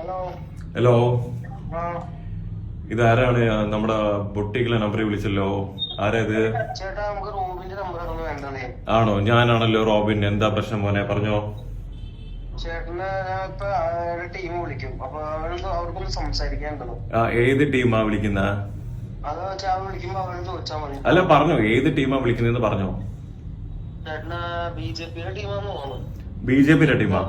Hello, ഇതാരാണ്? നമ്മുടെ ബൊട്ടിക്കിലെ നമ്പറിൽ വിളിച്ചല്ലോ. ആരാ ഇത്? ആണോ? ഞാനാണല്ലോ റോബിൻ. എന്താ പ്രശ്നം മോനെ? പറഞ്ഞോ. ഏത് ടീമാ വിളിക്കുന്ന? അല്ല, പറഞ്ഞോ, ഏത് ടീമാ വിളിക്കുന്നതെന്ന് പറഞ്ഞോ. ബി ജെ പിയുടെ ടീമാ?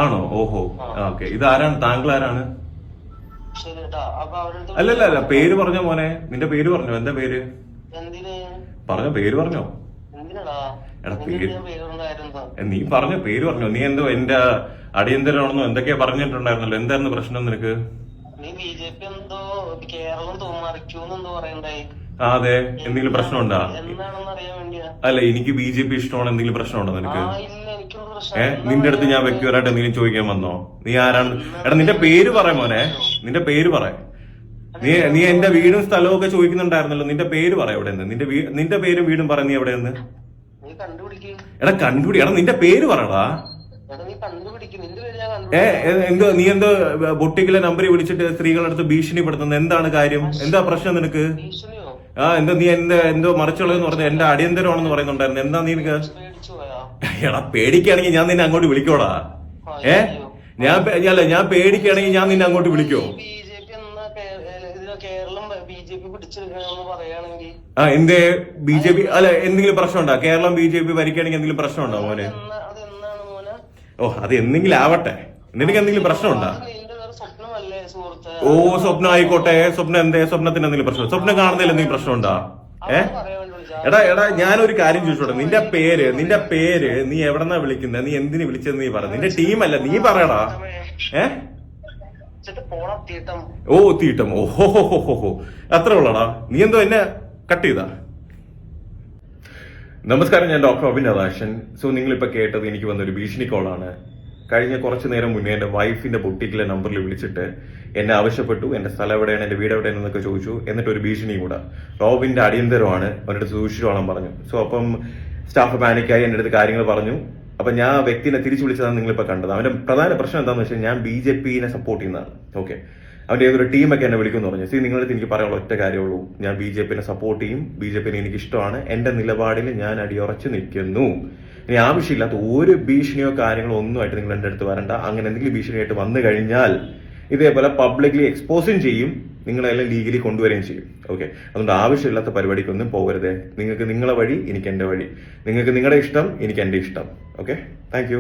ആണോ? ഓഹോ, ഓക്കെ. ഇതാരാണ്? താങ്കൾ ആരാണ്? അല്ലല്ല, പേര് പറഞ്ഞോ മോനെ. നിന്റെ പേര് പറഞ്ഞോ. എന്താ പേര് പറഞ്ഞോ? പേര് പറഞ്ഞോ. എടാ, പേര് നീ പറഞ്ഞോ. പേര് പറഞ്ഞോ. നീ എന്തോ എന്റെ അടിയന്തരമാണെന്നോ എന്തൊക്കെയാ പറഞ്ഞിട്ടുണ്ടായിരുന്നല്ലോ. എന്തായിരുന്നു പ്രശ്നം നിനക്ക്? അതെ, എന്തെങ്കിലും പ്രശ്നമുണ്ടാ? അല്ല, എനിക്ക് ബി ജെ പി ഇഷ്ടമാണ്. എന്തെങ്കിലും പ്രശ്നമുണ്ടോ നിനക്ക്? നിന്റെ അടുത്ത് ഞാൻ വ്യക്തിപരമായിട്ട് എന്തെങ്കിലും ചോദിക്കാൻ വന്നോ? നീ ആരാണ്? എടാ, നിന്റെ പേര് പറ മോനെ. നിന്റെ പേര് പറ. നീ എന്റെ വീടും സ്ഥലവും ഒക്കെ ചോദിക്കുന്നുണ്ടായിരുന്നല്ലോ. നിന്റെ പേര് പറ. എവിടെ നിന്ന്? നിന്റെ പേരും വീടും പറ. നീ എവിടെ നിന്ന്? എടാ, കണ്ടുപിടി. എടാ, നിന്റെ പേര് പറയടാ. നീ എന്തോ ബൊട്ടിക്കിലെ നമ്പറിൽ വിളിച്ചിട്ട് സ്ത്രീകളുടെ അടുത്ത് ഭീഷണിപ്പെടുത്തുന്നത് എന്താണ് കാര്യം? എന്താ പ്രശ്നം നിനക്ക്? നീ എന്തോ മറിച്ചുള്ളതെന്ന് പറഞ്ഞ എന്റെ അടിയന്തരമാണെന്ന് പറയുന്നുണ്ടായിരുന്നു. എന്താ നിനക്ക്? എടാ, പേടിക്കുകയാണെങ്കിൽ ഞാൻ നിന്നെ അങ്ങോട്ട് വിളിക്കോടാ. ഞാൻ പേടിക്കുകയാണെങ്കിൽ ഞാൻ നിന്നെ അങ്ങോട്ട് വിളിക്കോ? എന്തേ ബി ജെ പി? അല്ല, എന്തെങ്കിലും പ്രശ്നമുണ്ടോ? കേരളം ബി ജെ പി ഭരിക്കുകയാണെങ്കിൽ എന്തെങ്കിലും പ്രശ്നമുണ്ടോ മോനെ? ഓ, അത് എന്തെങ്കിലും ആവട്ടെ. നിനക്ക് എന്തെങ്കിലും പ്രശ്നമുണ്ടോ? ഓ, സ്വപ്നം ആയിക്കോട്ടെ. സ്വപ്നം എന്തേ? സ്വപ്നത്തിന് എന്തെങ്കിലും പ്രശ്നം? സ്വപ്നം കാണുന്നതിൽ എന്തെങ്കിലും പ്രശ്നമുണ്ടോ? എടാ, ഞാനൊരു കാര്യം ചോദിച്ചോട്ടെ. നിന്റെ പേര് നീ എവിടെന്നാ വിളിക്കുന്നത്? നീ എന്തിനു വിളിച്ചെന്ന് നീ പറ. നിന്റെ ടീമല്ല, നീ പറയടാ. ഓ, തീട്ടം. ഓഹോ, അത്ര ഉള്ളടാ. നീ എന്തോ എന്നെ കട്ട് ചെയ്താ? നമസ്കാരം, ഞാൻ ഡോക്ടർ റോബിൻ രാധാകൃഷ്ണൻ. സോ, നിങ്ങളിപ്പോ കേട്ടത് എനിക്ക് വന്നൊരു ഭീഷണി കോളാണ്. കഴിഞ്ഞ കുറച്ചു നേരം മുന്നേ എന്റെ വൈഫിന്റെ ബൊട്ടിക്കിലെ നമ്പറിൽ വിളിച്ചിട്ട് എന്നെ ആവശ്യപ്പെട്ടു. എന്റെ സ്ഥലം എവിടെയാണ്, എന്റെ വീട് എവിടെയാണ് എന്നൊക്കെ ചോദിച്ചു. എന്നിട്ട് ഒരു ഭീഷണി കൂടെ. റോബിന്റെ അടിയന്തരമാണ്, അവരുടെ സൂക്ഷിച്ചോളം പറഞ്ഞു. സോ, അപ്പം സ്റ്റാഫ് പാനിക്കായി എന്റെ അടുത്ത് കാര്യങ്ങൾ പറഞ്ഞു. അപ്പൊ ഞാൻ ആ വ്യക്തിനെ തിരിച്ചു വിളിച്ചതാണ് നിങ്ങളിപ്പോ കണ്ടത്. അവന്റെ പ്രധാന പ്രശ്നം എന്താണെന്ന് വെച്ചാൽ ഞാൻ ബി ജെ പിനെ സപ്പോർട്ട് ചെയ്യുന്നതാണ്. ഓക്കെ, അവന്റെ ഏതൊരു ടീമൊക്കെ എന്നെ വിളിക്കുമെന്ന് പറഞ്ഞു. നിങ്ങളുടെ എനിക്ക് പറയാനുള്ള ഒറ്റ കാര്യമുള്ളൂ. ഞാൻ ബി ജെ പിനെ സപ്പോർട്ട് ചെയ്യും. ബി ജെ പിനെ എനിക്ക് ഇഷ്ടമാണ്. എന്റെ നിലപാടിൽ ഞാൻ അടിയുറച്ചു നിൽക്കുന്നു. ഇനി ആവശ്യമില്ലാത്ത ഒരു ഭീഷണിയോ കാര്യങ്ങളോ ഒന്നുമായിട്ട് നിങ്ങൾ എന്റെ അടുത്ത് വരണ്ട. അങ്ങനെ എന്തെങ്കിലും ഭീഷണിയായിട്ട് വന്നു കഴിഞ്ഞാൽ ഇതേപോലെ പബ്ലിക്ലി എക്സ്പോസും ചെയ്യും, നിങ്ങളെല്ലാം ലീഗലി കൊണ്ടുവരികയും ചെയ്യും. ഓക്കെ, അതുകൊണ്ട് ആവശ്യമില്ലാത്ത പരിപാടിക്കൊന്നും പോകരുത്. നിങ്ങൾക്ക് നിങ്ങളെ വഴി, എനിക്ക് എന്റെ വഴി. നിങ്ങൾക്ക് നിങ്ങളുടെ ഇഷ്ടം, എനിക്ക് എന്റെ ഇഷ്ടം. Okay, thank you.